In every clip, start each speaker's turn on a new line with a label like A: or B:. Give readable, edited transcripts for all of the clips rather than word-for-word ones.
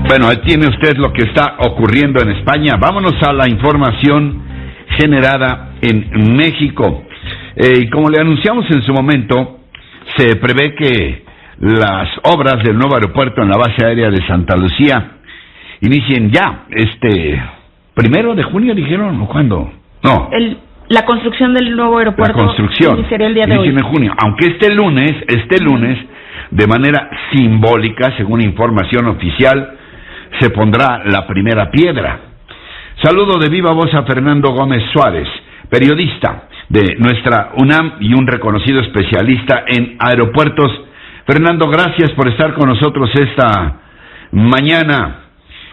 A: Bueno, ahí tiene usted lo que está ocurriendo en España. Vámonos a la información generada en México. Y como le anunciamos en su momento, se prevé que las obras del nuevo aeropuerto en la base aérea de Santa Lucía inicien ya, 1 de junio, dijeron, ¿o cuándo? No.
B: La construcción del nuevo aeropuerto iniciaría el día de hoy.
A: En junio, aunque este lunes, de manera simbólica, según información oficial, se pondrá la primera piedra. Saludo de viva voz a Fernando Gómez Suárez, periodista de nuestra UNAM y un reconocido especialista en aeropuertos. Fernando, gracias por estar con nosotros esta mañana.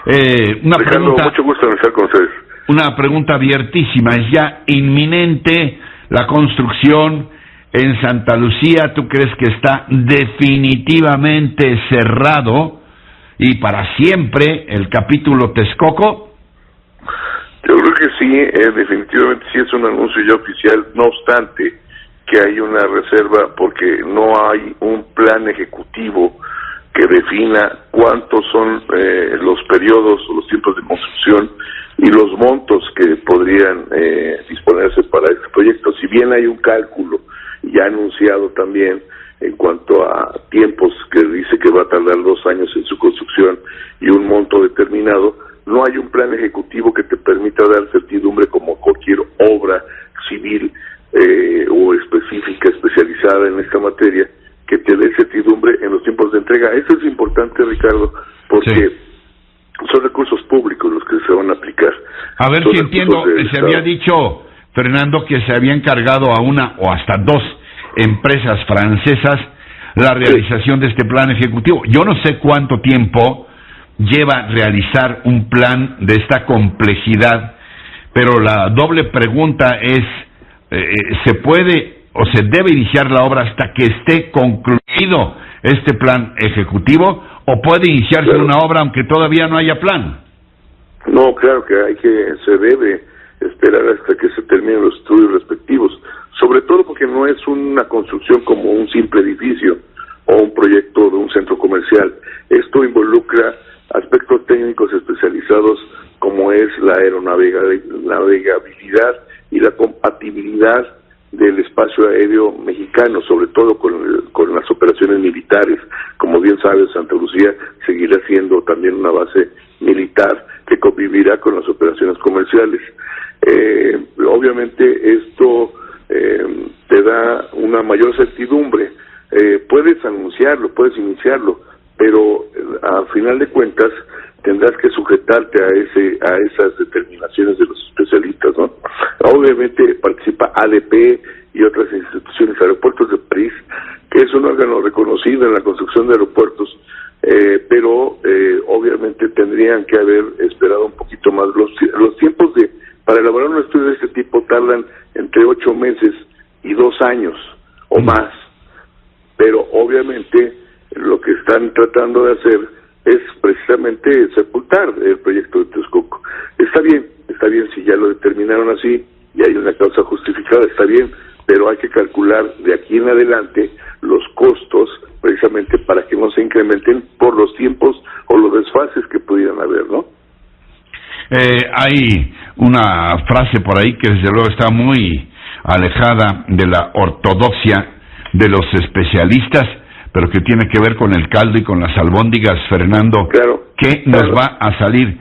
C: Ricardo, mucho gusto en estar con ustedes.
A: Una pregunta abiertísima. ¿Es ya inminente la construcción en Santa Lucía? ¿Tú crees que está definitivamente cerrado y para siempre el capítulo Texcoco?
C: Yo creo que sí, definitivamente sí es un anuncio ya oficial, no obstante que hay una reserva porque no hay un plan ejecutivo que defina cuántos son los periodos o los tiempos de construcción y los montos que podrían disponerse para este proyecto. Si bien hay un cálculo ya anunciado también en cuanto a tiempos que dice que va a tardar 2 años en su construcción y un monto determinado, no hay un plan ejecutivo que te permita dar certidumbre como cualquier obra civil o específica, especializada en esta materia, que te dé certidumbre en los tiempos de entrega. Eso es importante, Ricardo, porque son recursos públicos los que se van a aplicar.
A: A ver si entiendo, se había dicho, Fernando, que se había encargado a una o hasta 2 empresas francesas la realización de este plan ejecutivo. Yo no sé cuánto tiempo lleva realizar un plan de esta complejidad, pero la doble pregunta es, ¿se puede o se debe iniciar la obra hasta que esté concluido este plan ejecutivo, o puede iniciarse una obra aunque todavía no haya plan?
C: No, claro que se debe esperar hasta que se terminen los estudios respectivos, sobre todo porque no es una construcción como un simple edificio o un proyecto de un centro comercial. Esto involucra aspectos técnicos especializados como es la aeronavegabilidad y la compatibilidad del espacio aéreo mexicano, sobre todo con las operaciones militares. Como bien sabes, Santa Lucía seguirá siendo también una base militar que convivirá con las operaciones comerciales. Obviamente esto te da una mayor certidumbre. Puedes anunciarlo, puedes iniciarlo, pero al final de cuentas tendrás que sujetarte a esas determinaciones de los especialistas, ¿no? Obviamente participa ADP y otras instituciones, Aeropuertos de París, que es un órgano reconocido en la construcción de aeropuertos, pero obviamente tendrían que haber esperado un poquito más. Los tiempos para elaborar un estudio de este tipo tardan entre 8 meses y 2 años o más, pero obviamente lo que están tratando de hacer es precisamente sepultar el proyecto de Texcoco. Está bien si ya lo determinaron así y hay una causa justificada, está bien, pero hay que calcular de aquí en adelante los costos precisamente para que no se incrementen por los tiempos o los desfases que pudieran haber, ¿no?
A: Hay una frase por ahí que desde luego está muy alejada de la ortodoxia de los especialistas, pero que tiene que ver con el caldo y con las albóndigas, Fernando.
C: Claro.
A: ¿Qué nos va a salir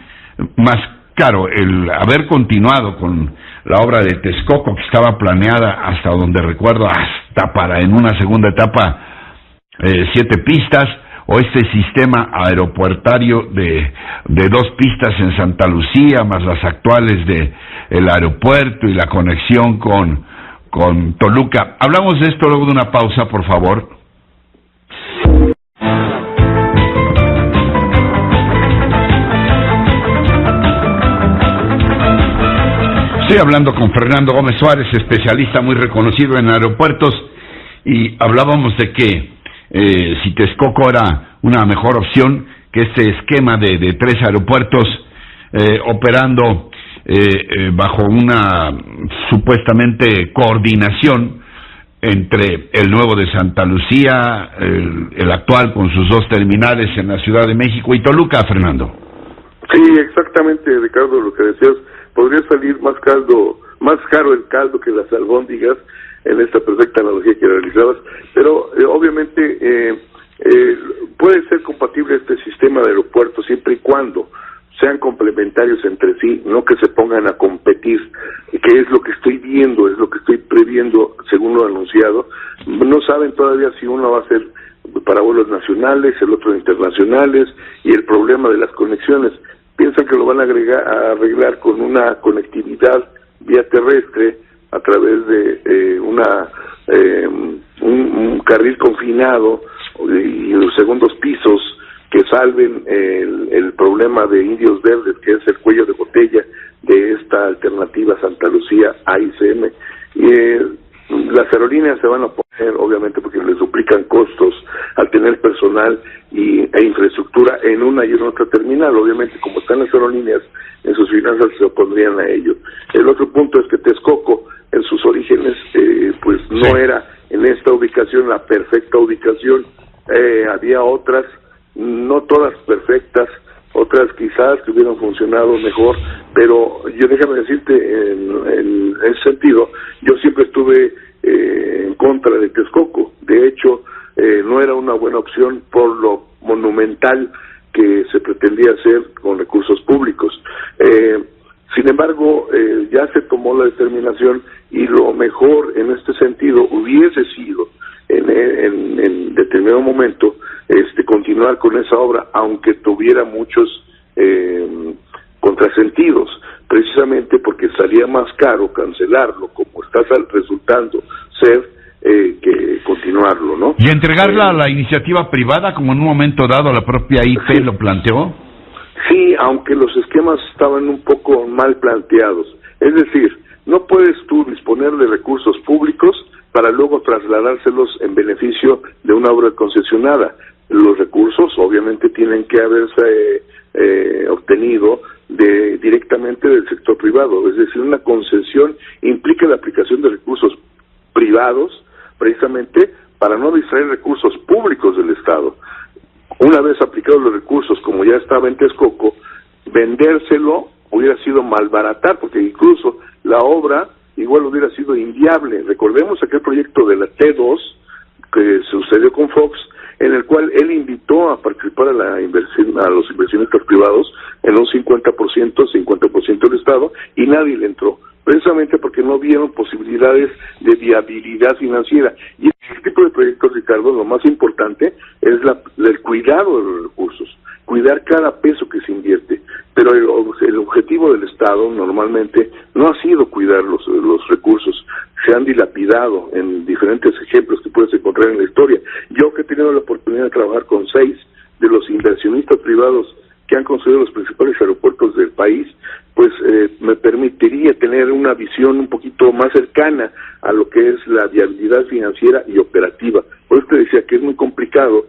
A: más caro? El haber continuado con la obra de Texcoco, que estaba planeada hasta donde recuerdo, hasta para en una segunda etapa 7 pistas, o este sistema aeropuertario de 2 pistas en Santa Lucía, más las actuales de el aeropuerto y la conexión con Toluca. Hablamos de esto luego de una pausa, por favor. Estoy hablando con Fernando Gómez Suárez, especialista muy reconocido en aeropuertos, y hablábamos de que si Texcoco era una mejor opción que este esquema de 3 aeropuertos operando bajo una supuestamente coordinación entre el nuevo de Santa Lucía, el actual con sus 2 terminales en la Ciudad de México y Toluca, Fernando.
C: Sí, exactamente, Ricardo, lo que decías, podría salir más caro el caldo que las albóndigas en esta perfecta analogía que realizabas, pero obviamente puede ser compatible este sistema de aeropuertos siempre y cuando sean complementarios entre sí, no que se pongan a competir, que es lo que estoy viendo, es lo que estoy previendo según lo anunciado. No saben todavía si uno va a ser para vuelos nacionales, el otro internacionales, y el problema de las conexiones. Piensan que lo van a arreglar con una conectividad vía terrestre a través de un carril confinado y los segundos pisos que salven el problema de Indios Verdes, que es el cuello de botella de esta alternativa Santa Lucía AICM. Las aerolíneas se van a oponer, obviamente, porque les duplican costos al tener personal e infraestructura en una y en otra terminal. Obviamente, como están las aerolíneas, en sus finanzas se opondrían a ello. El otro punto es que Texcoco, en sus orígenes, pues no era en esta ubicación la perfecta ubicación. Había otras, no todas perfectas, otras quizás que hubieran funcionado mejor, pero yo déjame decirte, en ese sentido, yo siempre estuve en contra de Texcoco. De hecho, no era una buena opción por lo monumental que se pretendía hacer con recursos públicos. Sin embargo, ya se tomó la determinación y lo mejor en este sentido hubiese sido en determinado momento continuar con esa obra, aunque tuviera muchos contrasentidos, precisamente porque salía más caro cancelarlo, como está resultando ser, que continuarlo, ¿no?
A: ¿Y entregarla a la iniciativa privada, como en un momento dado la propia IP lo planteó?
C: Sí, aunque los esquemas estaban un poco mal planteados. Es decir, no puedes tú disponer de recursos públicos para luego trasladárselos en beneficio de una obra concesionada. Los recursos obviamente tienen que haberse obtenido directamente del sector privado, es decir, una concesión implica la aplicación de recursos privados precisamente para no distraer recursos públicos del Estado. Una vez aplicados los recursos, como ya estaba en Texcoco, vendérselo hubiera sido malbaratar, porque incluso la obra igual hubiera sido inviable. Recordemos aquel proyecto de la T2 que sucedió con Fox, en el cual él invitó a participar a los inversionistas privados en un 50% del Estado, y nadie le entró, precisamente porque no vieron posibilidades de viabilidad financiera. Y este tipo de proyectos, Ricardo, lo más importante es el cuidado de los recursos, cuidar cada peso que se invierte. Pero el objetivo del Estado normalmente no ha sido cuidar los recursos, se han dilapidado en diferentes ejemplos que puedes encontrar en la historia. Yo que he tenido la oportunidad de trabajar con 6 de los inversionistas privados que han construido los principales aeropuertos del país, pues me permitiría tener una visión un poquito más cercana a lo que es la viabilidad financiera y operativa. Por eso te decía que es muy complicado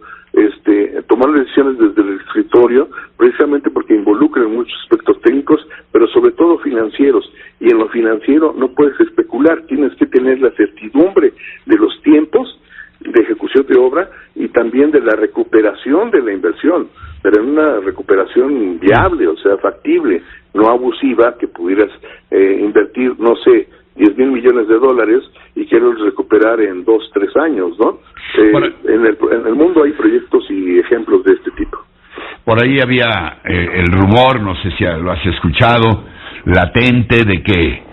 C: tomar decisiones desde el escritorio, precisamente porque involucran muchos aspectos técnicos, pero sobre todo financieros, y en lo financiero no puedes especular, tienes que tener la certidumbre de los tiempos de ejecución de obra y también de la recuperación de la inversión, pero en una recuperación viable, o sea, factible, no abusiva, que pudieras invertir, no sé, 10,000 millones de dólares y quieres recuperar en 2-3 años, ¿no? En el mundo hay proyectos y ejemplos de este tipo.
A: Por ahí había el rumor, no sé si lo has escuchado, latente, de que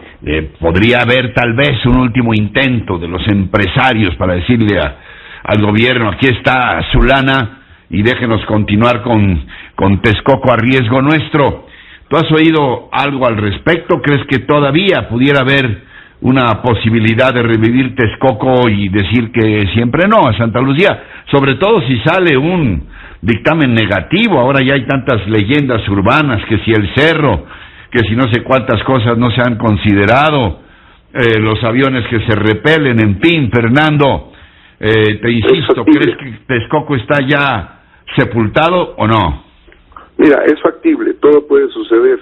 A: podría haber tal vez un último intento de los empresarios para decirle al gobierno: aquí está su lana y déjenos continuar con Texcoco a riesgo nuestro. ¿Tú has oído algo al respecto? ¿Crees que todavía pudiera haber una posibilidad de revivir Texcoco y decir que siempre no a Santa Lucía? Sobre todo si sale un dictamen negativo. Ahora ya hay tantas leyendas urbanas, que si el cerro, que si no sé cuántas cosas no se han considerado, los aviones que se repelen, en fin. Fernando, te insisto, ¿crees que Texcoco está ya sepultado o no?
C: Mira, es factible, todo puede suceder,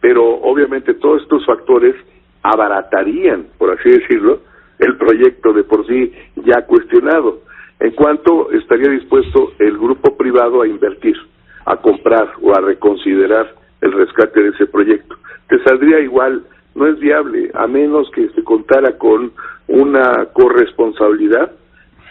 C: pero obviamente todos estos factores abaratarían, por así decirlo, el proyecto de por sí ya cuestionado. En cuanto estaría dispuesto el grupo privado a invertir, a comprar o a reconsiderar el rescate de ese proyecto. Te saldría igual, no es viable, a menos que se contara con una corresponsabilidad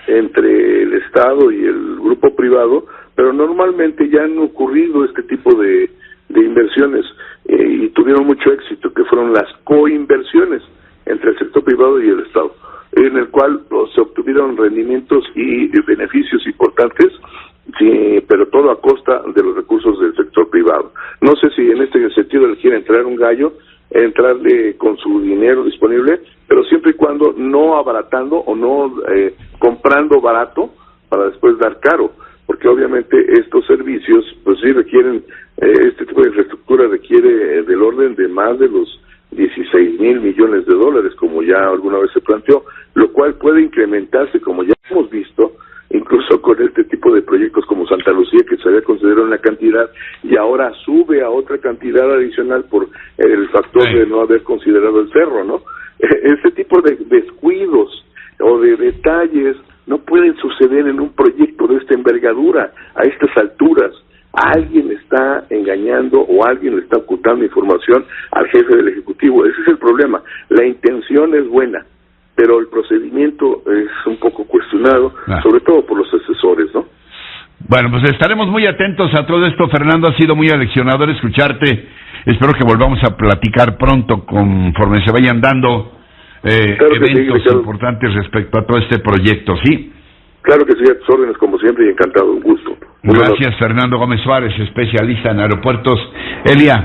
C: entre el Estado y el grupo privado, pero normalmente ya han ocurrido este tipo de inversiones y tuvieron mucho éxito, que fueron las coinversiones entre el sector privado y el Estado, en el cual se obtuvieron rendimientos y beneficios importantes, sí, pero todo a costa de los recursos del sector privado. No sé si en este sentido le quiere entrar un gallo, entrarle con su dinero disponible, pero siempre y cuando no abaratando o no comprando barato para después dar caro, porque obviamente estos servicios pues sí requieren, este tipo de infraestructura requiere del orden de más de los 16,000 millones de dólares, como ya alguna vez se planteó, lo cual puede incrementarse, como ya hemos visto, incluso con este tipo de proyectos como Santa Lucía, que se había considerado una cantidad y ahora sube a otra cantidad adicional por el factor de no haber considerado el cerro, ¿no? Este tipo de descuidos o de detalles no pueden suceder en un proyecto de esta envergadura, a estas alturas. Alguien está engañando o alguien le está ocultando información al jefe del Ejecutivo. Ese es el problema. La intención es buena, pero el procedimiento es un poco cuestionado, sobre todo por los asesores, ¿no?
A: Bueno, pues estaremos muy atentos a todo esto, Fernando. Ha sido muy aleccionador escucharte. Espero que volvamos a platicar pronto conforme se vayan dando eventos importantes respecto a todo este proyecto, ¿sí?
C: Claro que sí, a tus órdenes como siempre y encantado, un gusto.
A: Gracias, Fernando Gómez Suárez, especialista en aeropuertos. Elia.